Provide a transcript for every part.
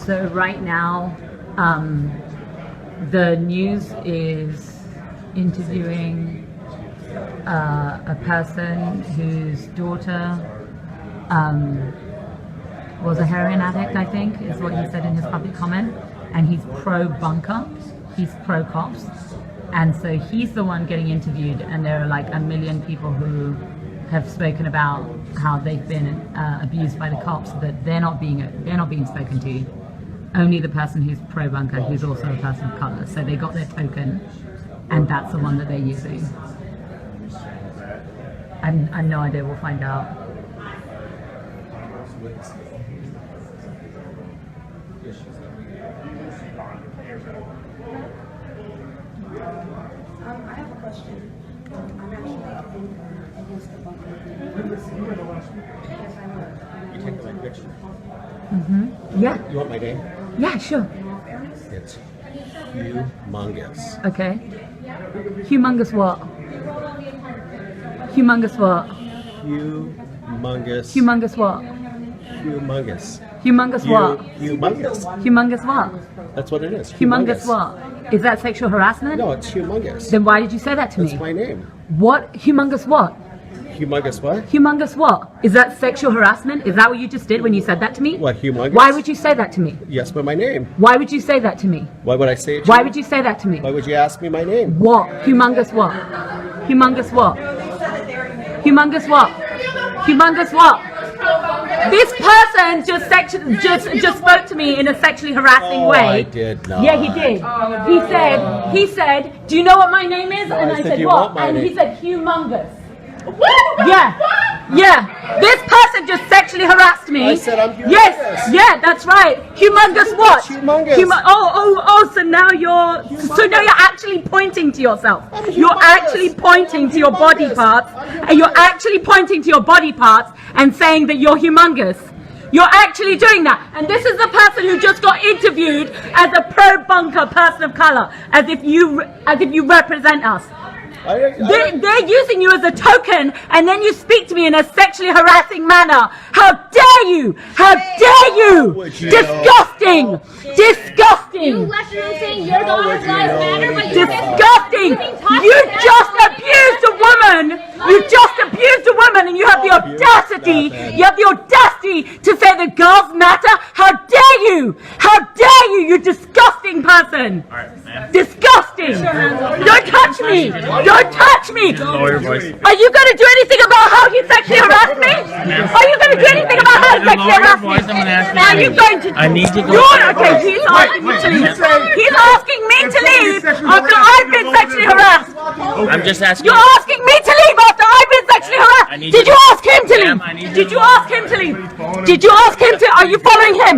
So right now, the news is interviewing a person whose daughter was a heroin addict, I think, is what he said in his public comment. And he's pro-bunker, he's pro-cops. And so he's the one getting interviewed, and there are like a million people who have spoken about how they've been abused by the cops, that they're not being spoken to. Only the person who's pro-bunker, who's also a person of color. So they got their token, and that's the one that they're using. I have no idea. We'll find out. I have a question. I'm actually against the bunker. Yes, I would. You take my picture. Yeah. You want my name? Yeah, sure. It's Hugh Mungus. Okay. Humongous what? Humongous what? Hugh Mungus. Humongous what? Humongous. Humongous what? Humongous. Humongous what? That's what it is. Humongous what? Is that sexual harassment? No, it's humongous. Then why did you say that to me? That's my name. What? Humongous what? Humongous what? Humongous what? Is that sexual harassment? Is that what you just did when you said that to me? What, humongous? Why would you say that to me? Yes, but my name. Why would you say that to me? Why would I say it to Why you? would you say that to me? Why would you ask me my name? What? Humongous what? Humongous what? Humongous what? Humongous what? This person just spoke to me in a sexually harassing way. I did not. Yeah, he did. He said, do you know what my name is? And I said, what? And he said, Humongous. Yeah. This person just sexually harassed me. I said I'm humongous. Yes, yeah, that's right. Humongous what? Humongous. So now you're actually pointing to yourself. You're actually pointing to your body parts, and you're actually pointing to your body parts and saying that you're humongous. You're actually doing that. And this is the person who just got interviewed as a pro-bunker person of color, as if you represent us. They're using you as a token, and then you speak to me in a sexually harassing manner. How dare you? How dare you? Disgusting! Disgusting! You left me saying your All Lives Matter, but disgusting! You just abused a woman! You just abused a woman, and you have the audacity! You have the audacity to say that girls matter? How dare you? How dare you? You disgusting person! Disgusting! Don't touch me! Don't touch me! Lawyer voice. Are you going to do anything about how he sexually harassed me? Are you going to do anything about how he sexually harassed me? Are you going to? I need to go. Okay, he's asking me to leave. He's asking me to leave after I've been sexually harassed. I'm just asking. You're asking me to leave after I've been sexually harassed. Did you ask him to leave? Did you ask him to leave? Did you ask him to? Are you following him?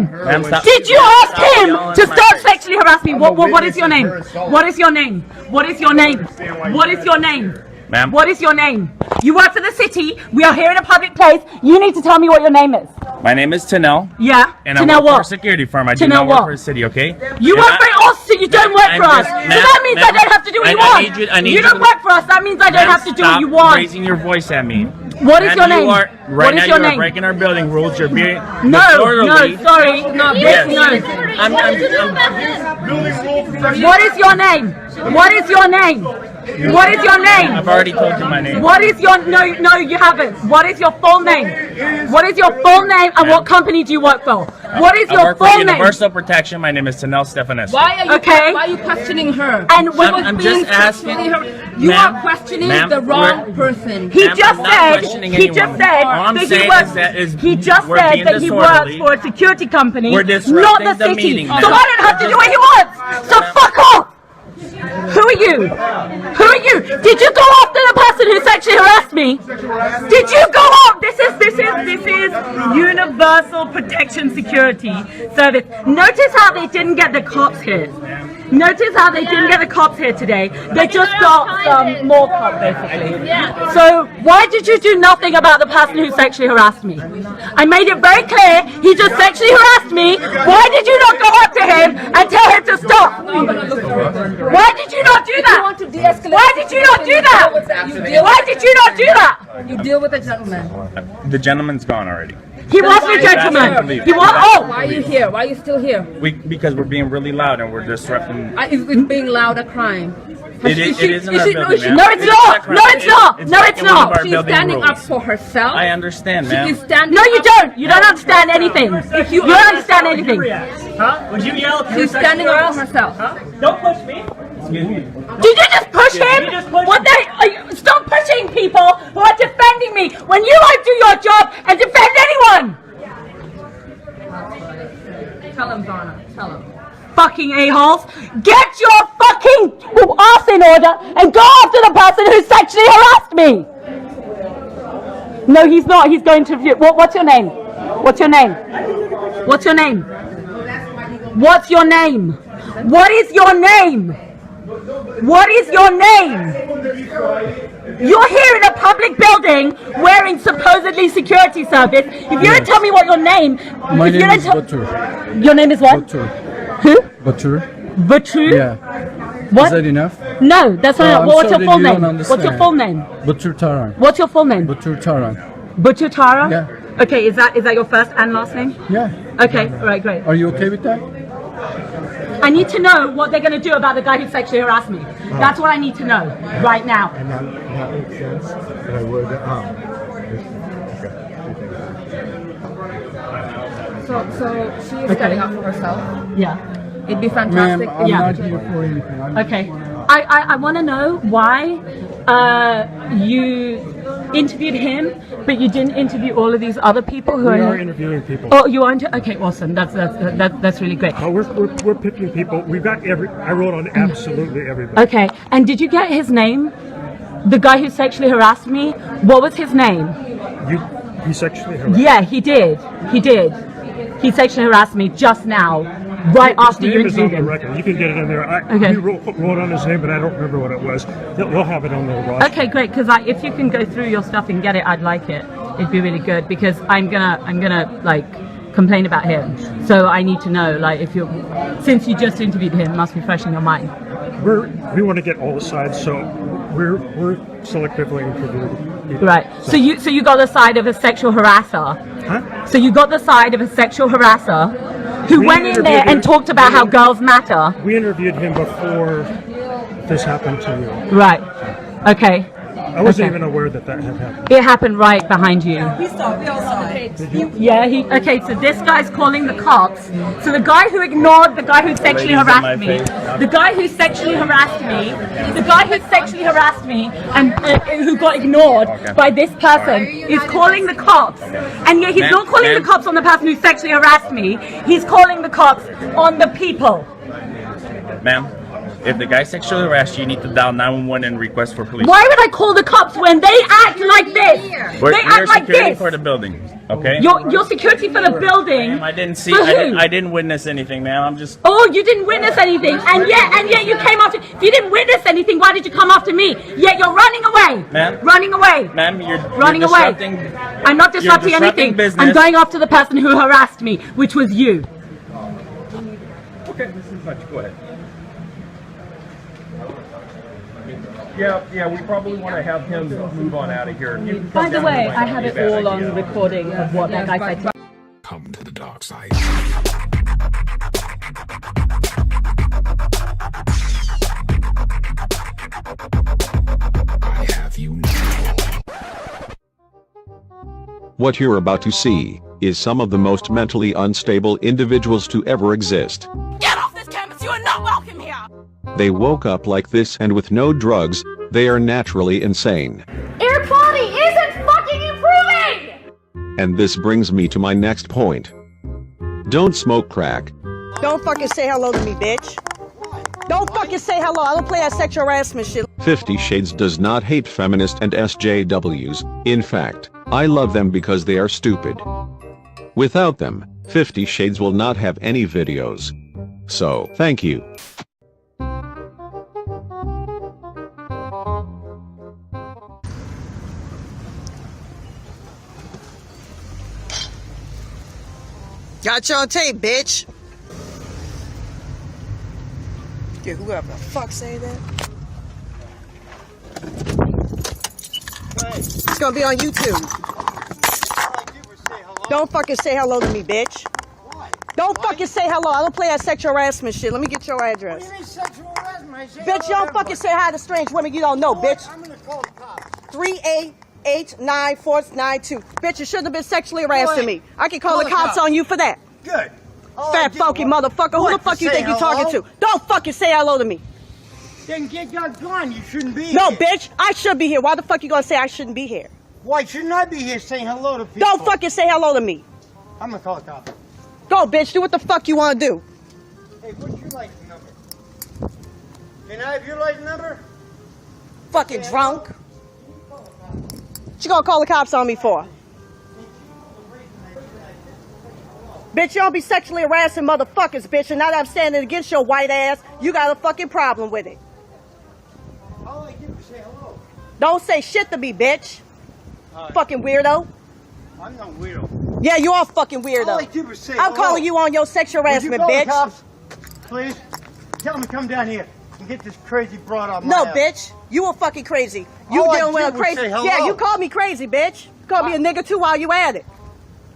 Did you ask him to stop sexually harassing me? What is your name? What is your name? What is your name? What is your name? Ma'am. What is your name? You work for the city. We are here in a public place. You need to tell me what your name is. My name is Tanel. Yeah. And I work for a security firm. I do not work for a city, okay? You work for us, so you don't work for us. So that means I don't have to do what you want. You don't work for us. That means I don't have to do what you want. Stop raising your voice at me. What is your name? Right now you are breaking our building rules. You're being no, sorry, no, yes. What is your name? What is your name? What is your name? I've already told you my name. What is your no, you haven't. What is your full name? What is your full name, and what company do you work for? What is your full name? Universal Protection. My name is Tanel Stefanescu. Why are you questioning her? And I'm just asking. You are questioning the wrong person. He just said that he works for a security company, not the city. So I don't have to do what he wants. So fuck off. Who are you? Who are you? Did you go after the person who sexually harassed me? Did you go up? This is Universal Protection Security Service. Notice how they didn't get the cops here. Notice how they didn't get the cops here today. They just got some more cops, basically. So why did you do nothing about the person who sexually harassed me? I made it very clear. He just sexually harassed me. Why did you not go up to him and tell him to stop? Why did you not do that? Want to de-escalate? Why did you not do that? Why did you not do that? You deal with the gentleman. The gentleman's gone already. He was a gentleman. He was. Oh, Why are you here? Why are you still here? Because we're being really loud and we're disrupting. Is being loud a crime? It is in our building, ma'am. no, it's not. No, it's not. No, it's not. She's standing up for herself. I understand, ma'am. She's standing No, you up- don't. You don't understand anything. You don't understand anything. Huh? Would you yell if you were She's standing sexually up for herself. harassed? Don't push me. Excuse me. Did you just push him? You just pushed What the? Stop pushing people who are defending me when you won't do your job and defend anyone. Tell him, Donna. Tell him. Fucking a-holes. Get your fucking ass in order and go after the person who sexually harassed me. No, he's not. He's going to review. What's your name? What's your name? What's your name? What's your name? What is your name? What is your name? You're here in a public building wearing supposedly security service. If you don't tell me what your name, My if you name don't is tell- Batur. Your name is what? Batur. Who? Batur. Batu? Yeah. What? Is that enough? No, that's not. I'm What's your sorry full you don't name? What's your understand. full name? Batur Taran. What's your full name? Batur Taran. Batu Tara? Yeah. Okay, is that your first and last name? Yeah. Okay, all right, great. Are you okay with that? I need to know what they're going to do about the guy who sexually harassed me. That's what I need to know right now. And that makes sense. But I would, So she is standing up for herself. Yeah. It'd be Ma'am, fantastic. I'm Yeah. not here for anything. Okay. I want to know why you interviewed him, but you didn't interview all of these other people who we are are interviewing people. Oh, you aren't? Okay, awesome. That's really great. We're picking people. We've got I wrote on absolutely everybody. Okay, and did you get his name? The guy who sexually harassed me? What was his name? He sexually harassed. Yeah, he did. He sexually harassed me just now, right after His you name is on interviewed the him. record. You can get it in there. Okay. We wrote on his name, but I don't remember what it was. We'll have it on the roster. Okay, great. Because if you can go through your stuff and get it, I'd like it. It'd be really good because I'm gonna like complain about him. So I need to know, like, since you just interviewed him, it must be fresh in your mind. We want to get all the sides, so we're selectively interviewing people. Right. So you got the side of a sexual harasser. Huh? So you got the side of a sexual harasser who We went in interviewed there and him- talked about how girls matter. We interviewed him before this happened to you. Right. Okay. I wasn't Okay. even aware that had happened. It happened right behind you. We saw it. Yeah, okay, so this guy's calling the cops. So the guy who ignored the guy who sexually Ladies in my harassed me, face. the guy who sexually harassed me, the guy who sexually harassed me and who got ignored by this person is calling the cops. And yet he's Ma'am, not calling the ma'am. cops on the person who sexually harassed me, he's calling the cops on the people. Ma'am, if the guy sexually harassed you, you need to dial 911 and request for police. Why would I call the cops when they act like this? We're They act like security this. for the building, okay? Your security for the building. Ma'am, I didn't see. For who? I didn't witness anything, ma'am. I'm just. Oh, you didn't witness anything, and yet you came after. If you didn't witness anything, why did you come after me? Yet you're running away. Ma'am? Running away. Ma'am, you're Running away. disrupting. I'm not disrupting disrupting anything. business. I'm going after the person who harassed me, which was you. Okay, this is much. Go ahead. Yeah, we probably want to have him move on out of here. You can By come the down way, and I have it bad all on idea. recording of what that guy said. Come to the dark side. I have you now. What you're about to see is some of the most mentally unstable individuals to ever exist. Get off this campus! You are not welcome here. They woke up like this, and with no drugs, they are naturally insane. Air quality isn't fucking improving! And this brings me to my next point. Don't smoke crack. Don't fucking say hello to me, bitch. Don't fucking say hello. I don't play that sexual harassment shit. 50 Shades does not hate feminists and SJWs. In fact, I love them because they are stupid. Without them, 50 Shades will not have any videos. So, thank you. Got you on tape, bitch. Yeah, whoever the fuck say that. It's gonna be on YouTube. Don't fucking say hello to me, bitch. Don't fucking say hello. I don't play that sexual harassment shit. Let me get your address. What do you mean sexual harassment? Bitch, you don't fucking say hi to strange women you don't know, bitch. I'm gonna call the cops. 3889492. Bitch, you shouldn't have been sexually harassing me. I can call the cops on you for that. Good. Fat funky motherfucker. Who the fuck you think you talking to? Don't fucking say hello to me. Then get gone. You shouldn't be No, here. bitch. I should be here. Why the fuck you gonna say I shouldn't be here? Why shouldn't I be here saying hello to people? Don't fucking say hello to me. I'm gonna call the cops. Go, bitch. Do what the fuck you want to do. Hey, what's your license number? Can I have your license number? Fucking drunk. What you gonna call the cops on me for? Bitch, you don't be sexually harassing motherfuckers, bitch. And now that I'm standing against your white ass, you got a fucking problem with it. All I do is say hello. Don't say shit to me, bitch. Fucking weirdo. I'm no weirdo. Yeah, you are fucking weirdo. All I do is say I'm hello. calling you on your sexual harassment, Would you bitch. call the cops, please? Tell them to come down here and get this crazy broad off my No, ass. bitch. You were fucking crazy. You All I dealing with a did was crazy. say hello. Yeah, you called me crazy, bitch. You called me a nigga too while you at it.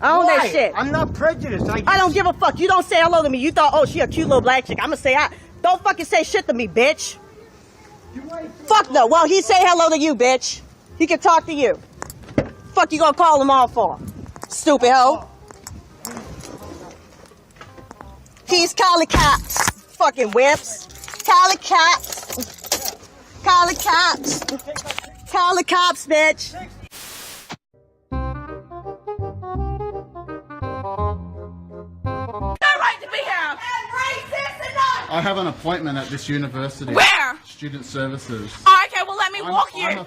I own that Why? shit. I'm not prejudiced. I don't give a fuck. You don't say hello to me. You thought, oh, she a cute little black chick. I'm gonna say hi. Don't fucking say shit to me, bitch. Fuck no. Well, he say hello to you, bitch. He can talk to you. Fuck you gonna call him on for? Stupid hoe. He's calling cops. Fucking whips. Call the cops. Call the cops. Call the cops, bitch. No right to be here. And racist enough. I have an appointment at this university. Where? Student Services. Okay, well let me walk you. I'm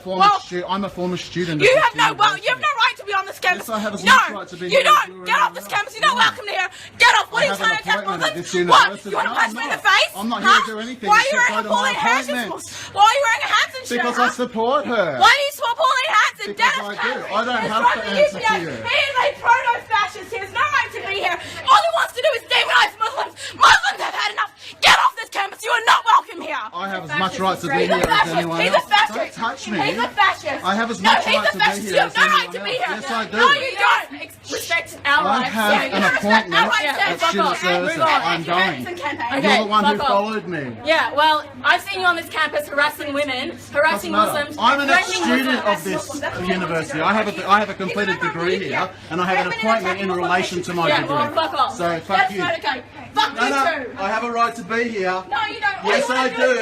a former student. You at have this no university. you have no right to be on this campus. Yes, I have as no, much right to be you here as don't. you Get off this campus. You're not welcome here. Get off. What are you have an trying to attack appointment at Muslims? this What? university. You want to No, punch I'm me in the not. face? I'm not here to do anything Why are you except wearing a go to my Pauline Hanson? appointment. Why are you wearing a Hanson shirt? Because I support her. Why do you support Pauline Hanson? Because Dennis I do. Cameron I don't is have from to the answer UPA. to you. He is a proto-fascist. He has no right to be here. All he wants to do is demonize Muslims. Muslims have had enough. Get off this campus. You are not welcome here. I have as much right to be here as anyone He's else. a fascist. Don't touch me. He's a fascist. I have as much he's right a to be fascist. here You have as no right anyone to be else. here. Yes, I do. No, you don't. Respect our I rights. have an appointment at Student Services. I'm going. You're the one who followed me. Yeah, well, I've seen you on this campus harassing women, harassing Muslims. I'm an threatening ex-student Muslims. of this That's university. I have a completed degree here, and I have an appointment in relation to my Yeah, degree. well, fuck off. So fuck That's you. not okay. Fuck you too. I have a right to be here. No, you don't. Yes, I do.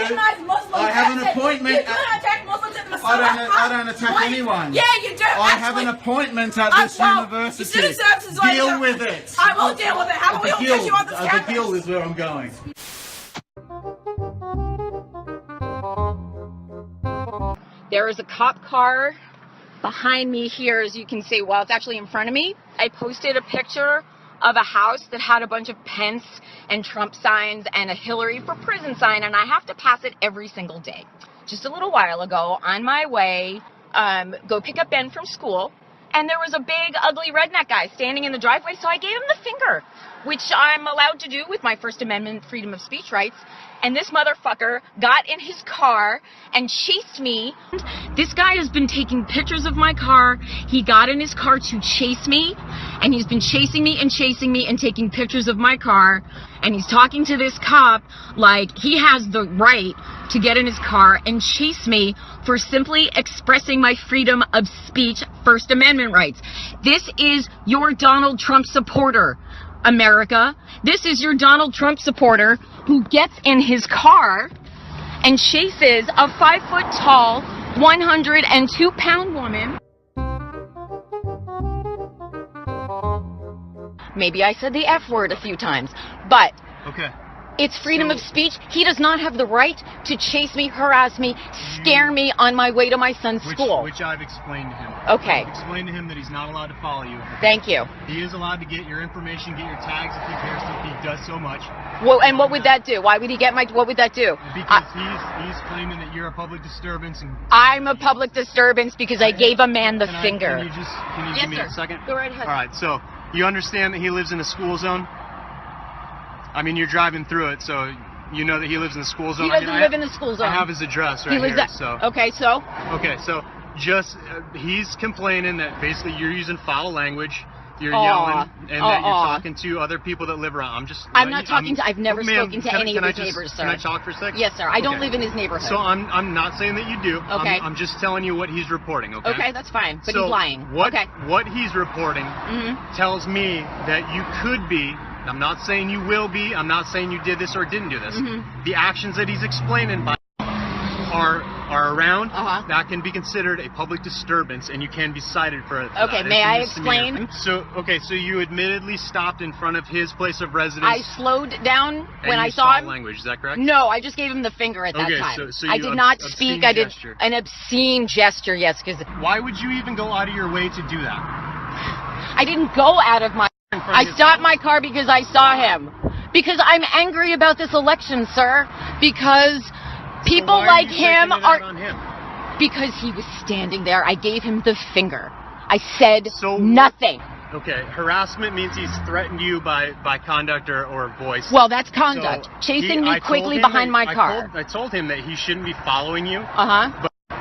I have an appointment. You don't attack Muslims at the I don't attack anyone. Yeah, you do. I have an appointment at this university. Student services is Deal with it. I will deal with it. How about we all get you on this The campus? Guild is where I'm going. There is a cop car behind me here, as you can see. Well, it's actually in front of me. I posted a picture of a house that had a bunch of Pence and Trump signs and a Hillary for prison sign, and I have to pass it every single day. Just a little while ago, on my way, go pick up Ben from school, and there was a big, ugly redneck guy standing in the driveway, so I gave him the finger, which I'm allowed to do with my First Amendment freedom of speech rights. And this motherfucker got in his car and chased me. This guy has been taking pictures of my car. He got in his car to chase me, and he's been chasing me and taking pictures of my car. And he's talking to this cop like he has the right to get in his car and chase me for simply expressing my freedom of speech, First Amendment rights. This is your Donald Trump supporter, America. This is your Donald Trump supporter who gets in his car and chases a 5-foot-tall, 102-pound woman. Maybe I said the F word a few times, but Okay. it's freedom of speech. He does not have the right to chase me, harass me, scare me on my way to my son's school. Which I've explained to him. Okay. I've explained to him that he's not allowed to follow you. Thank you. He is allowed to get your information, get your tags if he cares to. He does so much. Well, and what would that do? Why would he get my? What would that do? Because he's claiming that you're a public disturbance. And I'm a public disturbance because I gave a man the finger. Can you Yes, give me sir. a second? Go right ahead. All right. So you understand that he lives in a school zone? I mean, you're driving through it, so you know that he lives in the school zone. He doesn't live in the school zone. I have his address right He lives here. at, So. Okay, so? Okay, so just he's complaining that basically you're using foul language. you're yelling and that you're talking to other people that live around. I'm not talking to. I've never spoken to any of his neighbors, sir. Can I talk for a second? Yes, sir. I don't live in his neighborhood. So I'm not saying that you do. Okay. I'm just telling you what he's reporting. Okay. Okay, that's fine. But he's lying. What he's reporting tells me that you could be. I'm not saying you will be. I'm not saying you did this or didn't do this. The actions that he's explaining by are around. That can be considered a public disturbance, and you can be cited for it. Okay, may I explain? So you admittedly stopped in front of his place of residence. I slowed down when I saw him. Language, is that correct? No, I just gave him the finger at that time. So I did not speak. I did an obscene gesture. Yes, because why would you even go out of your way to do that? I didn't go out of my. I stopped my car because I saw him. Because I'm angry about this election, sir. Because people like him are. Because he was standing there. I gave him the finger. I said nothing. Okay, harassment means he's threatened you by conduct or voice. Well, that's conduct. Chasing me quickly behind my car. I told him that he shouldn't be following you.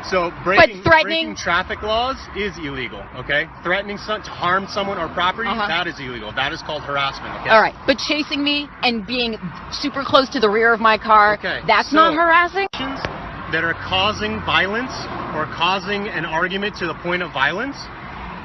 So threatening breaking traffic laws is illegal, okay? Threatening to harm someone or property, that is illegal. That is called harassment, okay? All right, but chasing me and being super close to the rear of my car, that's not harassing? That are causing violence or causing an argument to the point of violence,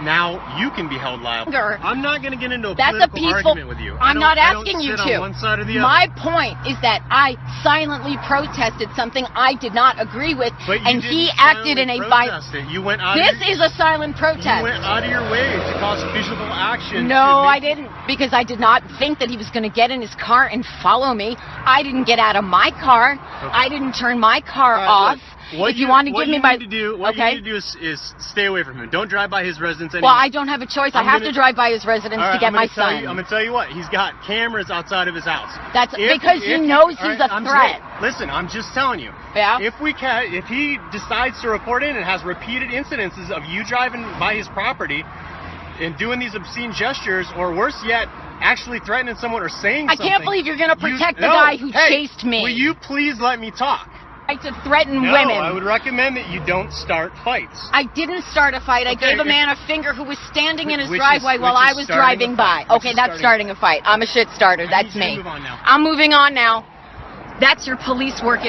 now you can be held liable. I'm not going to get into a political argument with you. I'm not asking you to. On one side or the My point is that I silently protested something I did not agree with, and he acted in a violent. You went out. This is a silent protest. You went out of your way to cause visible action. No, I didn't, because I did not think that he was going to get in his car and follow me. I didn't get out of my car. I didn't turn my car off. If you want to give me my... What you need to do is stay away from him. Don't drive by his residence anymore. Well, I don't have a choice. I have to drive by his residence to get my son. I'm going to tell you what. He's got cameras outside of his house. That's because he knows he's a threat. Listen, I'm just telling you. Yeah? If he decides to report in and has repeated incidences of you driving by his property and doing these obscene gestures, or worse yet, actually threatening someone or saying something... I can't believe you're going to protect the guy who chased me. Will you please let me talk? To threaten women. I would recommend that you don't start fights. I didn't start a fight. I gave a man a finger who was standing in his driveway while I was driving by. Okay, that's starting a fight. I'm a shit starter. That's me. I'm moving on now. That's your police work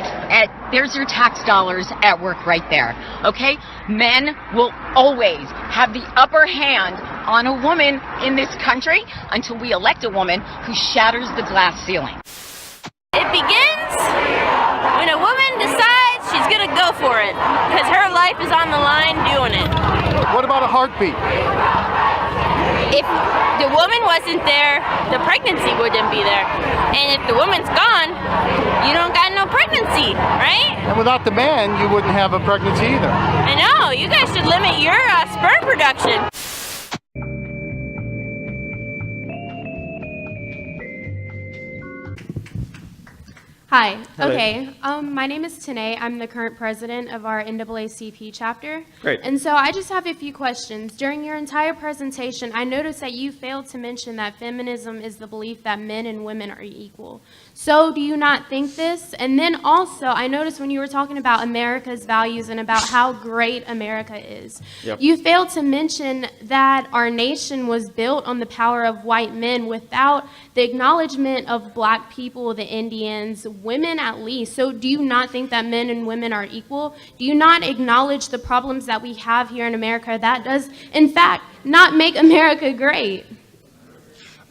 there's your tax dollars at work right there. Okay? Men will always have the upper hand on a woman in this country until we elect a woman who shatters the glass ceiling. It begins when a woman decides she's gonna go for it, because her life is on the line doing it. What about a heartbeat? If the woman wasn't there, the pregnancy wouldn't be there. And if the woman's gone, you don't got no pregnancy, right? And without the man, you wouldn't have a pregnancy either. I know, you guys should limit your sperm production. Hi. Hello. Okay. My name is Tanae. I'm the current president of our NAACP chapter. Great. And so I just have a few questions. During your entire presentation, I noticed that you failed to mention that feminism is the belief that men and women are equal. So do you not think this? And then also, I noticed when you were talking about America's values and about how great America is, you failed to mention that our nation was built on the power of white men without the acknowledgement of black people, the Indians, women at least. So do you not think that men and women are equal? Do you not acknowledge the problems that we have here in America that does, in fact, not make America great?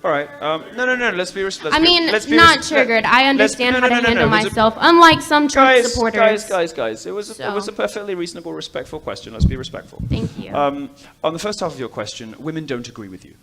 All right. No. Let's be I mean, not triggered. I understand how to handle myself, unlike some Trump supporters. Guys. It was a perfectly reasonable, respectful question. Let's be respectful. Thank you. On the first half of your question, women don't agree with you.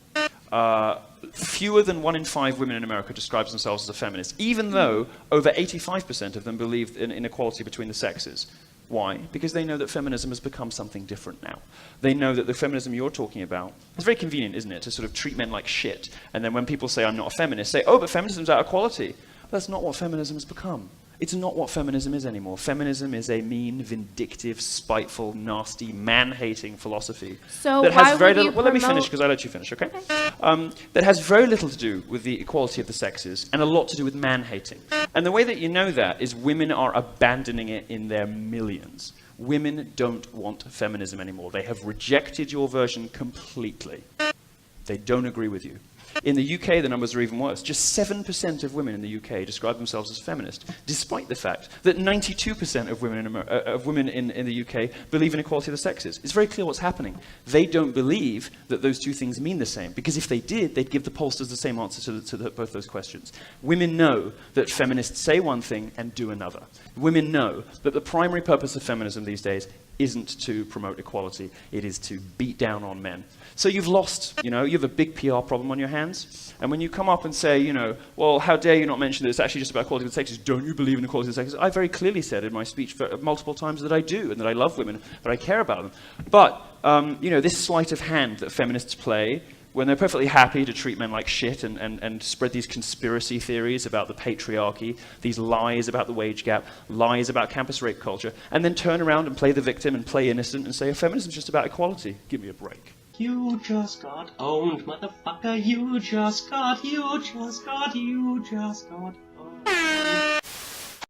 Fewer than 1 in 5 women in America describes themselves as a feminist, even though over 85% of them believe in inequality between the sexes. Why? Because they know that feminism has become something different now. They know that the feminism you're talking about, it's very convenient, isn't it, to sort of treat men like shit, and then when people say, I'm not a feminist, say, oh, but feminism's out of quality. But that's not what feminism has become. It's not what feminism is anymore. Feminism is a mean, vindictive, spiteful, nasty, man-hating philosophy. So that has very little. Well, let me finish, because I let you finish, okay? That has very little to do with the equality of the sexes and a lot to do with man-hating. And the way that you know that is women are abandoning it in their millions. Women don't want feminism anymore. They have rejected your version completely. They don't agree with you. In the UK, the numbers are even worse. Just 7% of women in the UK describe themselves as feminist, despite the fact that 92% of women in the UK believe in equality of the sexes. It's very clear what's happening. They don't believe that those two things mean the same, because if they did, they'd give the pollsters the same answer to both those questions. Women know that feminists say one thing and do another. Women know that the primary purpose of feminism these days isn't to promote equality, it is to beat down on men. So you've lost, you have a big PR problem on your hands, and when you come up and say, well, how dare you not mention that it's actually just about equality of the sexes, don't you believe in equality of the sexes? I very clearly said in my speech multiple times that I do, and that I love women, that I care about them. But, this sleight of hand that feminists play, when they're perfectly happy to treat men like shit and spread these conspiracy theories about the patriarchy, these lies about the wage gap, lies about campus rape culture, and then turn around and play the victim and play innocent and say, feminism is just about equality. Give me a break. You just got owned, motherfucker. You just got owned.